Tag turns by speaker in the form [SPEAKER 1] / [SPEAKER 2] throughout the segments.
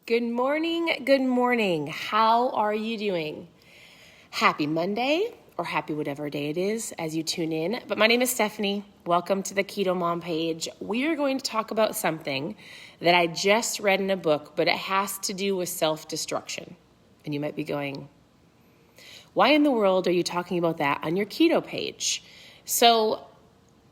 [SPEAKER 1] Good morning, good morning. How are you doing? Happy Monday, or happy whatever day it is as you tune in. But my name is Stephanie. Welcome to the Keto Mom page. We are going to talk about something that I just read in a book, but it has to do with self-destruction. And you might be going, why in the world are you talking about that on your keto page? So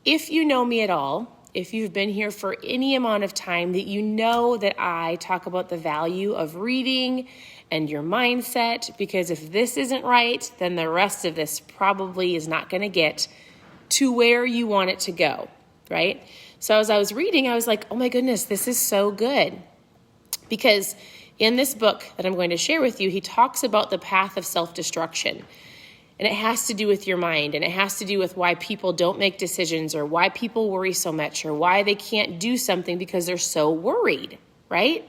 [SPEAKER 1] if you know me at all, if you've been here for any amount of time, that you know that I talk about the value of reading and your mindset, because if this isn't right, then the rest of this probably is not going to get to where you want it to go, right? So as I was reading, I was like, oh my goodness, this is so good. Because in this book that I'm going to share with you, he talks about the path of self-destruction. And it has to do with your mind, and it has to do with why people don't make decisions, or why people worry so much, or why they can't do something because they're so worried, right?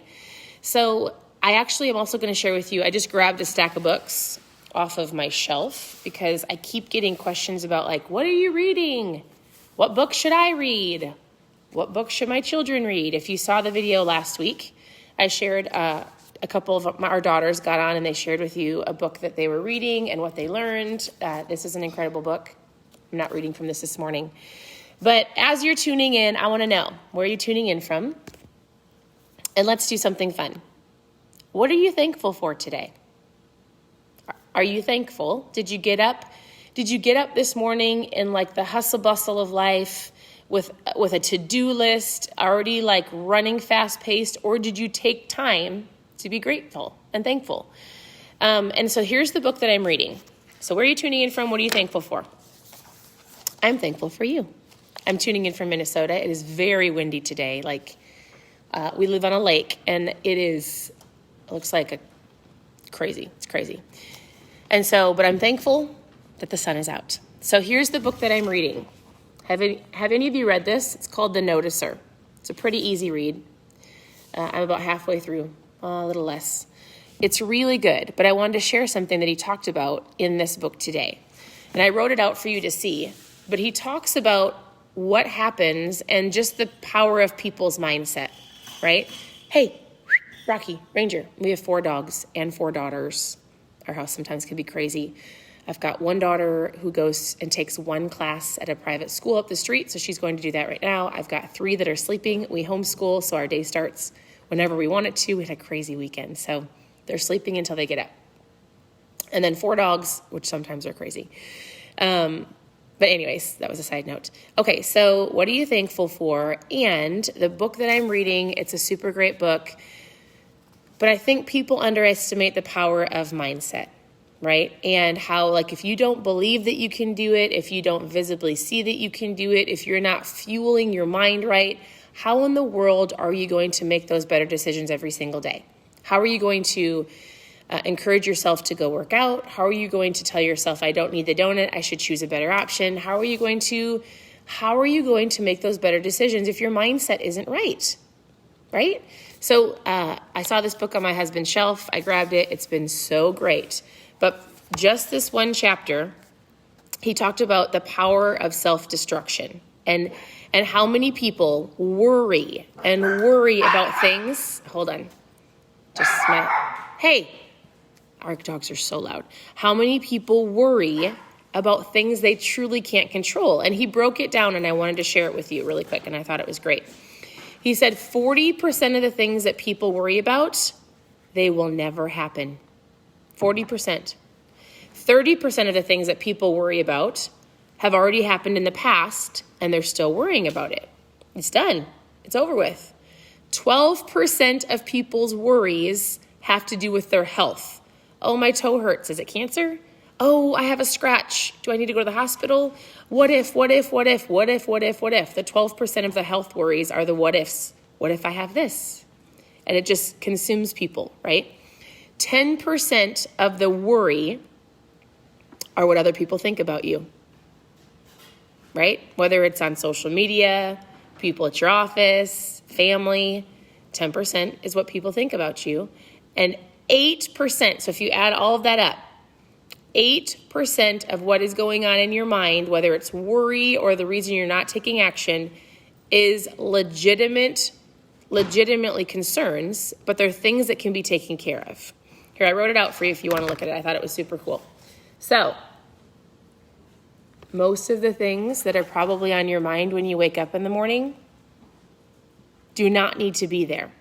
[SPEAKER 1] So I actually am also going to share with you, I just grabbed a stack of books off of my shelf because I keep getting questions about like, what are you reading? What book should I read? What book should my children read? If you saw the video last week, I shared a couple of our daughters got on and they shared with you a book that they were reading and what they learned. This is an incredible book. I'm not reading from this morning. But as you're tuning in, I want to know, where are you tuning in from? And let's do something fun. What are you thankful for today? Are you thankful? Did you get up? Did you get up this morning in like the hustle bustle of life with a to-do list, already like running fast paced, or did you take time to be grateful and thankful? And so here's the book that I'm reading. So where are you tuning in from? What are you thankful for? I'm thankful for you. I'm tuning in from Minnesota. It is very windy today. We live on a lake, and it looks like crazy. It's crazy. And so, but I'm thankful that the sun is out. So here's the book that I'm reading. Have any of you read this? It's called The Noticer. It's a pretty easy read. I'm about halfway through. A little less. It's really good, but I wanted to share something that he talked about in this book today. And I wrote it out for you to see, but he talks about what happens and just the power of people's mindset, right? Hey, Rocky, Ranger, we have 4 dogs and 4 daughters. Our house sometimes can be crazy. I've got one daughter who goes and takes one class at a private school up the street, so she's going to do that right now. I've got 3 that are sleeping. We homeschool, so our day starts whenever we want it to. We had a crazy weekend, so they're sleeping until they get up. And then 4 dogs, which sometimes are crazy. But anyways, that was a side note. Okay, so what are you thankful for? And the book that I'm reading, it's a super great book, but I think people underestimate the power of mindset, right? And how, like, if you don't believe that you can do it, if you don't visibly see that you can do it, if you're not fueling your mind right, how in the world are you going to make those better decisions every single day? How are you going to encourage yourself to go work out? How are you going to tell yourself, I don't need the donut, I should choose a better option? How are you going to make those better decisions if your mindset isn't right? Right? So I saw this book on my husband's shelf. I grabbed it. It's been so great. But just this one chapter, he talked about the power of self-destruction and how many people worry about things. Hold on. Hey, our dogs are so loud. How many people worry about things they truly can't control? And he broke it down, and I wanted to share it with you really quick, and I thought it was great. He said 40% of the things that people worry about, they will never happen. 40%. 30% of the things that people worry about have already happened in the past, and they're still worrying about it. It's done. It's over with. 12% of people's worries have to do with their health. Oh, my toe hurts. Is it cancer? Oh, I have a scratch. Do I need to go to the hospital? What if? The 12% of the health worries are the what ifs. What if I have this? And it just consumes people, right? 10% of the worry are what other people think about you, right? Whether it's on social media, people at your office, family, 10% is what people think about you. And 8%, so if you add all of that up, 8% of what is going on in your mind, whether it's worry or the reason you're not taking action, is legitimate legitimately concerns, but they're things that can be taken care of. Here, I wrote it out for you if you want to look at it. I thought it was super cool. So, most of the things that are probably on your mind when you wake up in the morning do not need to be there,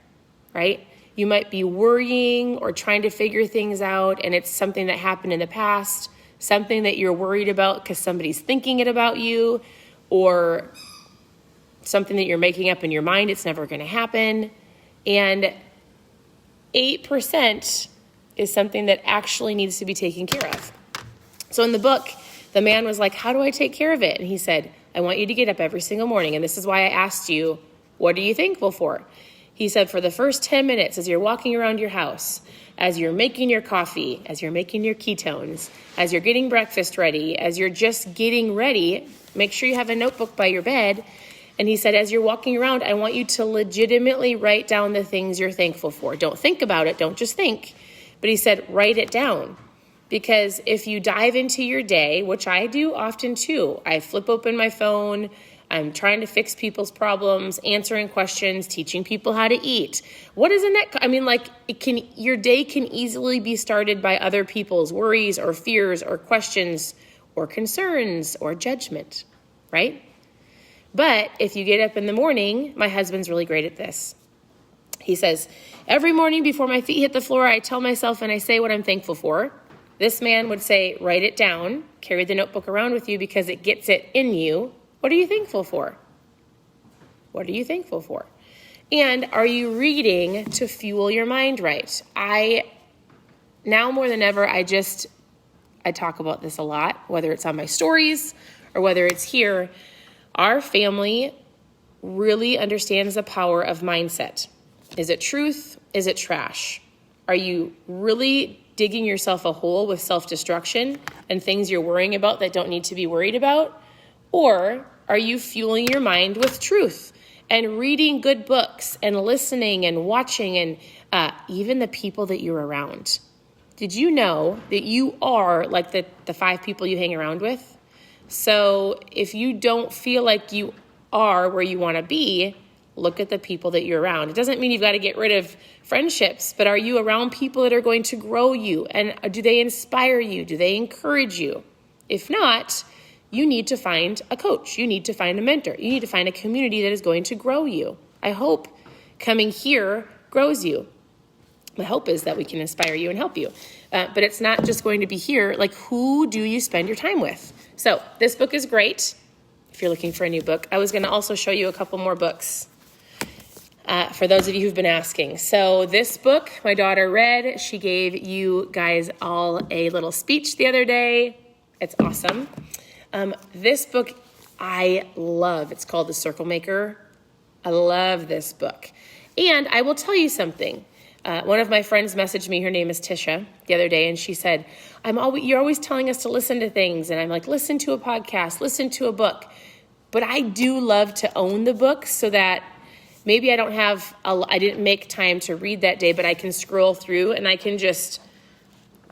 [SPEAKER 1] right? You might be worrying or trying to figure things out, and it's something that happened in the past, something that you're worried about because somebody's thinking it about you, or something that you're making up in your mind, it's never going to happen. And 8% is something that actually needs to be taken care of. So in the book, the man was like, how do I take care of it? And he said, I want you to get up every single morning. And this is why I asked you, what are you thankful for? He said, for the first 10 minutes, as you're walking around your house, as you're making your coffee, as you're making your ketones, as you're getting breakfast ready, as you're just getting ready, make sure you have a notebook by your bed. And he said, as you're walking around, I want you to legitimately write down the things you're thankful for. Don't think about it. Don't just think. But he said, write it down. Because if you dive into your day, which I do often too, I flip open my phone, I'm trying to fix people's problems, answering questions, teaching people how to eat. What isn't that? I mean, like, your day can easily be started by other people's worries or fears or questions or concerns or judgment, right? But if you get up in the morning, my husband's really great at this. He says, every morning before my feet hit the floor, I tell myself and I say what I'm thankful for. This man would say, write it down, carry the notebook around with you because it gets it in you. What are you thankful for? What are you thankful for? And are you reading to fuel your mind right? Now more than ever, I talk about this a lot, whether it's on my stories or whether it's here. Our family really understands the power of mindset. Is it truth? Is it trash? Are you really digging yourself a hole with self-destruction and things you're worrying about that don't need to be worried about? Or are you fueling your mind with truth and reading good books and listening and watching and even the people that you're around? Did you know that you are like the 5 people you hang around with? So if you don't feel like you are where you want to be, look at the people that you're around. It doesn't mean you've got to get rid of friendships, but are you around people that are going to grow you? And do they inspire you? Do they encourage you? If not, you need to find a coach. You need to find a mentor. You need to find a community that is going to grow you. I hope coming here grows you. My hope is that we can inspire you and help you. But it's not just going to be here. Like, who do you spend your time with? So this book is great if you're looking for a new book. I was going to also show you a couple more books for those of you who've been asking. So this book, my daughter read. She gave you guys all a little speech the other day. It's awesome. This book I love. It's called The Circle Maker. I love this book. And I will tell you something. One of my friends messaged me, her name is Tisha, the other day, and she said, you're always telling us to listen to things. And I'm like, listen to a podcast, listen to a book. But I do love to own the book so that maybe I didn't make time to read that day, but I can scroll through and I can just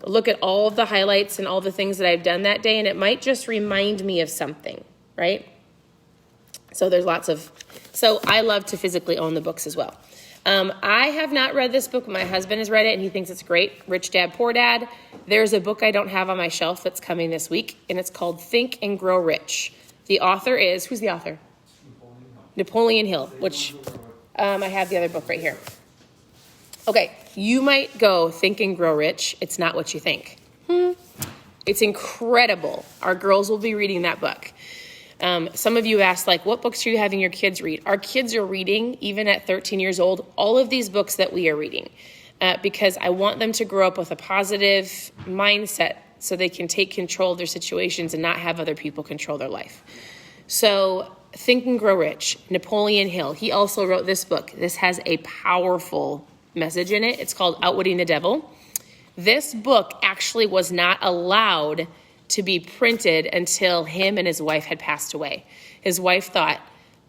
[SPEAKER 1] look at all of the highlights and all the things that I've done that day, and it might just remind me of something, right? So I love to physically own the books as well. I have not read this book. My husband has read it, and he thinks it's great. Rich Dad, Poor Dad. There's a book I don't have on my shelf that's coming this week, and it's called Think and Grow Rich. The author who's the author? Napoleon Hill, which I have the other book right here. Okay, you might go Think and Grow Rich. It's not what you think. It's incredible. Our girls will be reading that book. Some of you asked, what books are you having your kids read? Our kids are reading, even at 13 years old, all of these books that we are reading because I want them to grow up with a positive mindset so they can take control of their situations and not have other people control their life. So Think and Grow Rich, Napoleon Hill. He also wrote this book. This has a powerful message in it. It's called Outwitting the Devil. This book actually was not allowed to be printed until him and his wife had passed away. His wife thought,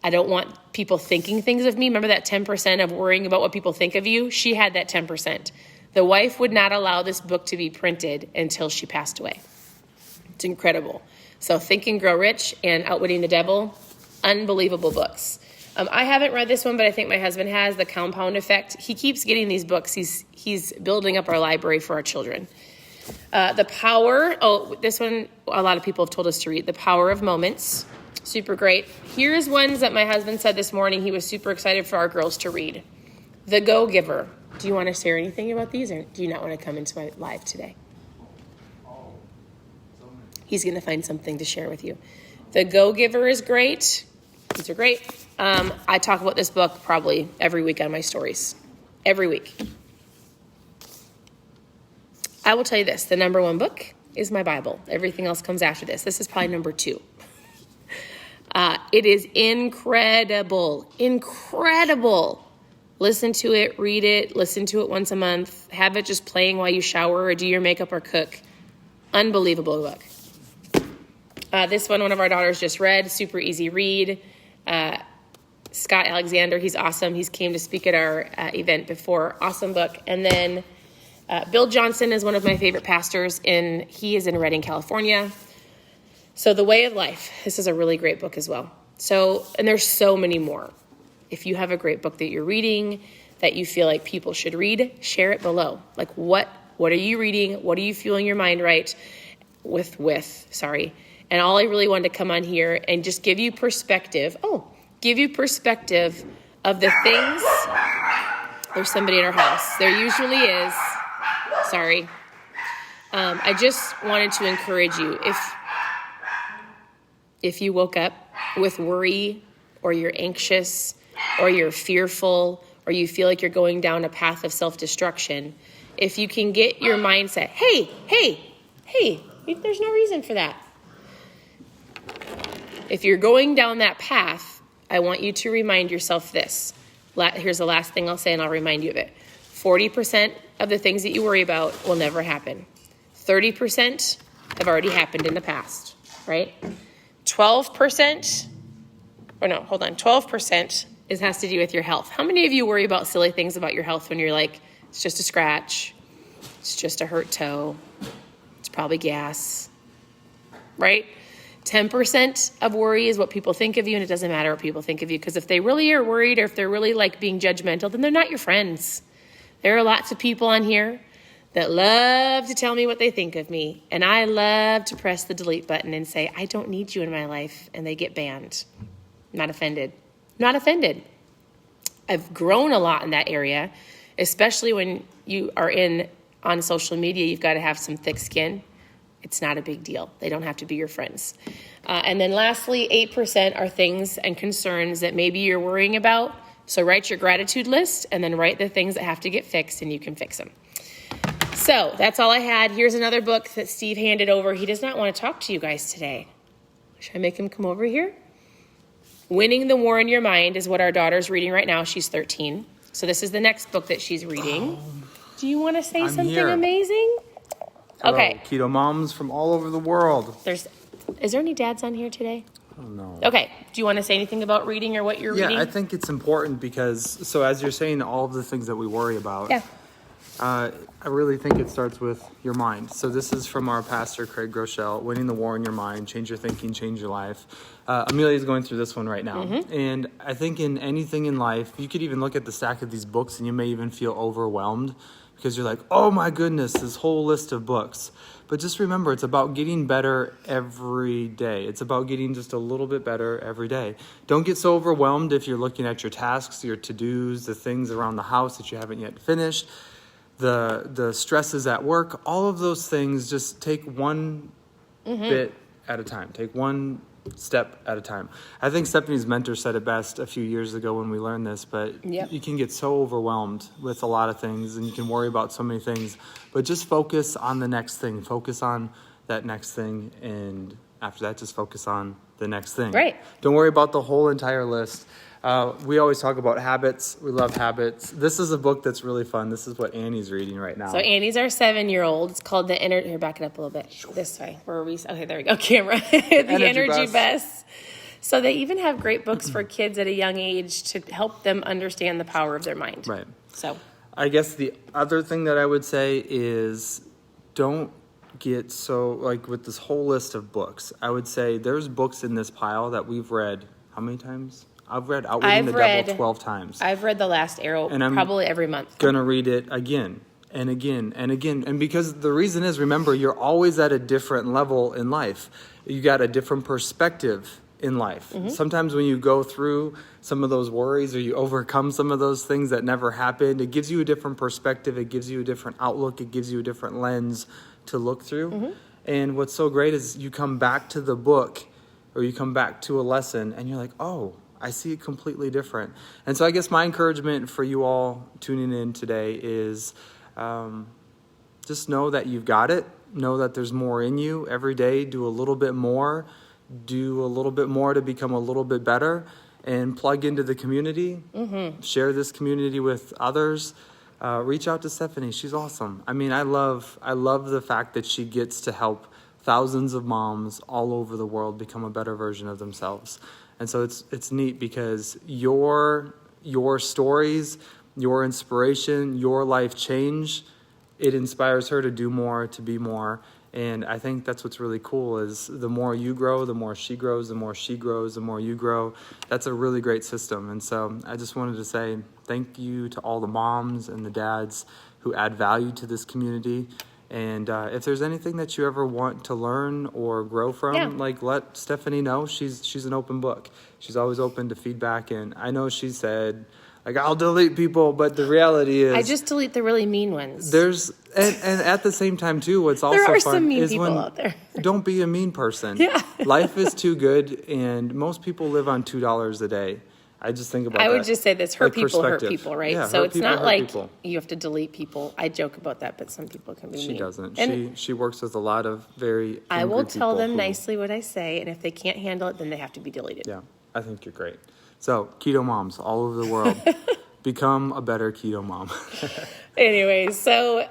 [SPEAKER 1] I don't want people thinking things of me. Remember that 10% of worrying about what people think of you? She had that 10%. The wife would not allow this book to be printed until she passed away. It's incredible. So Think and Grow Rich and Outwitting the Devil, unbelievable books. I haven't read this one, but I think my husband has, The Compound Effect. He keeps getting these books. He's building up our library for our children. This one a lot of people have told us to read, The Power of Moments. Super great. Here's ones that my husband said this morning he was super excited for our girls to read. The Go-Giver. Do you want to share anything about these, or do you not want to come into my live today? He's going to find something to share with you. The Go-Giver is great. These are great. I talk about this book probably every week on my stories. Every week. I will tell you this. The number one book is my Bible. Everything else comes after this. This is probably number 2. It is incredible. Incredible. Listen to it, read it, listen to it once a month. Have it just playing while you shower or do your makeup or cook. Unbelievable book. This one of our daughters just read. Super easy read. Scott Alexander, he's awesome. He's came to speak at our event before. Awesome book. And then Bill Johnson is one of my favorite pastors. He is in Redding, California. So The Way of Life. This is a really great book as well. And there's so many more. If you have a great book that you're reading that you feel like people should read, share it below. Like what are you reading? What are you fueling your mind right with? And all I really wanted to come on here and just give you perspective. Give you perspective of the things. There's somebody in our house. There usually is. Sorry. I just wanted to encourage you. If you woke up with worry or you're anxious or you're fearful or you feel like you're going down a path of self-destruction, if you can get your mindset, hey, there's no reason for that. If you're going down that path, I want you to remind yourself this. Here's the last thing I'll say, and I'll remind you of it. 40% of the things that you worry about will never happen. 30% have already happened in the past, right? 12% has to do with your health. How many of you worry about silly things about your health when you're like, it's just a scratch, it's just a hurt toe, it's probably gas, right? 10% of worry is what people think of you, and it doesn't matter what people think of you, because if they really are worried or if they're really like being judgmental, then they're not your friends. There are lots of people on here that love to tell me what they think of me, and I love to press the delete button and say, I don't need you in my life, and they get banned. Not offended. Not offended. I've grown a lot in that area, especially when you are on social media. You've got to have some thick skin. It's not a big deal. They don't have to be your friends. And then lastly, 8% are things and concerns that maybe you're worrying about. So write your gratitude list and then write the things that have to get fixed, and you can fix them. So that's all I had. Here's another book that Steve handed over. He does not want to talk to you guys today. Should I make him come over here? Winning the War in Your Mind is what our daughter's reading right now. She's 13. So this is the next book that she's reading. Do you want to say something here. Amazing?
[SPEAKER 2] Hello,
[SPEAKER 1] okay.
[SPEAKER 2] Keto Moms from all over the world.
[SPEAKER 1] Is there any dads on here today?
[SPEAKER 2] Oh, no.
[SPEAKER 1] Okay. Do you want to say anything about reading or what you're reading?
[SPEAKER 2] Yeah, I think it's important because, as you're saying, all of the things that we worry about, I really think it starts with your mind. So this is from our pastor, Craig Groeschel, Winning the War in Your Mind, Change Your Thinking, Change Your Life. Amelia is going through this one right now. Mm-hmm. And I think in anything in life, you could even look at the stack of these books and you may even feel overwhelmed because you're like, oh my goodness, this whole list of books. But just remember, it's about getting better every day. It's about getting just a little bit better every day. Don't get so overwhelmed if you're looking at your tasks, your to-dos, the things around the house that you haven't yet finished, the stresses at work, all of those things. Just take one bit at a time. Take one step at a time. I think Stephanie's mentor said it best a few years ago when we learned this, but you can get so overwhelmed with a lot of things and you can worry about so many things, but just focus on the next thing. Focus on that next thing, and after that, just focus on the next thing.
[SPEAKER 1] Right.
[SPEAKER 2] Don't worry about the whole entire list. We always talk about habits. We love habits. This is a book that's really fun. This is what Annie's reading right now.
[SPEAKER 1] So Annie's our 7-year-old. It's called Here, back it up a little bit. This way. Where are we? Okay, there we go. Camera. The Energy Bus. So they even have great books for kids at a young age to help them understand the power of their mind.
[SPEAKER 2] Right.
[SPEAKER 1] So
[SPEAKER 2] I guess the other thing that I would say is don't get so, with this whole list of books, I would say there's books in this pile that we've read how many times? I've read Outwitting the Devil 12 times.
[SPEAKER 1] I've read The Last Arrow
[SPEAKER 2] and I'm
[SPEAKER 1] probably every month.
[SPEAKER 2] Going to read it again and again and again. And because the reason is, remember, you're always at a different level in life. You got a different perspective in life. Sometimes when you go through some of those worries or you overcome some of those things that never happened, it gives you a different perspective. It gives you a different outlook. It gives you a different lens to look through. And what's so great is you come back to the book or you come back to a lesson and you're like, oh, I see it completely different. And so I guess my encouragement for you all tuning in today is just know that you've got it. Know that there's more in you. Every day, do a little bit more. Do a little bit more to become a little bit better, and plug into the community. Share this community with others. Reach out to Stephanie. She's awesome. I mean, I love the fact that she gets to help thousands of moms all over the world become a better version of themselves. And so it's neat because your stories, your inspiration, your life change, it inspires her to do more, to be more. And I think that's what's really cool is the more you grow, the more she grows, the more she grows, the more you grow. That's a really great system. And so I just wanted to say thank you to all the moms and the dads who add value to this community. And if there's anything that you ever want to learn or grow from, like let Stephanie know. She's an open book. She's always open to feedback. And I know she said, like, I'll delete people, but the reality is...
[SPEAKER 1] I just delete the really mean ones.
[SPEAKER 2] And at the same time, too, what's also
[SPEAKER 1] there are
[SPEAKER 2] fun
[SPEAKER 1] some mean
[SPEAKER 2] is
[SPEAKER 1] people
[SPEAKER 2] when...
[SPEAKER 1] out there.
[SPEAKER 2] Don't be a mean person.
[SPEAKER 1] Yeah.
[SPEAKER 2] Life is too good, and most people live on $2 a day. I just think about that.
[SPEAKER 1] I would just say this, hurt people, right?
[SPEAKER 2] Yeah,
[SPEAKER 1] so it's
[SPEAKER 2] people,
[SPEAKER 1] not like
[SPEAKER 2] people.
[SPEAKER 1] You have to delete people. I joke about that, but some people can be mean.
[SPEAKER 2] She doesn't.
[SPEAKER 1] And
[SPEAKER 2] she works with a lot of very
[SPEAKER 1] I will tell them
[SPEAKER 2] who,
[SPEAKER 1] nicely what I say, and if they can't handle it, then they have to be deleted.
[SPEAKER 2] Yeah, I think you're great. So, keto moms all over the world, become a better keto mom.
[SPEAKER 1] Anyway, so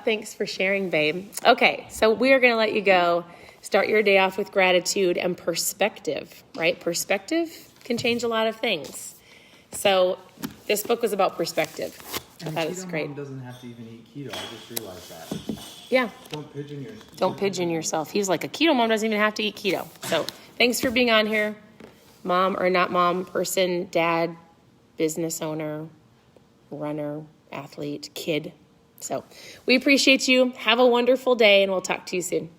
[SPEAKER 1] thanks for sharing, babe. Okay, so we are going to let you go. Start your day off with gratitude and perspective, right? Perspective can change a lot of things. So this book was about perspective. I thought it was great.
[SPEAKER 2] Mom doesn't have to even eat keto. I just realized that.
[SPEAKER 1] Yeah.
[SPEAKER 2] Don't pigeon
[SPEAKER 1] yourself. He's like, a keto mom doesn't even have to eat keto. So thanks for being on here. Mom or not mom, person, dad, business owner, runner, athlete, kid. So we appreciate you. Have a wonderful day, and we'll talk to you soon.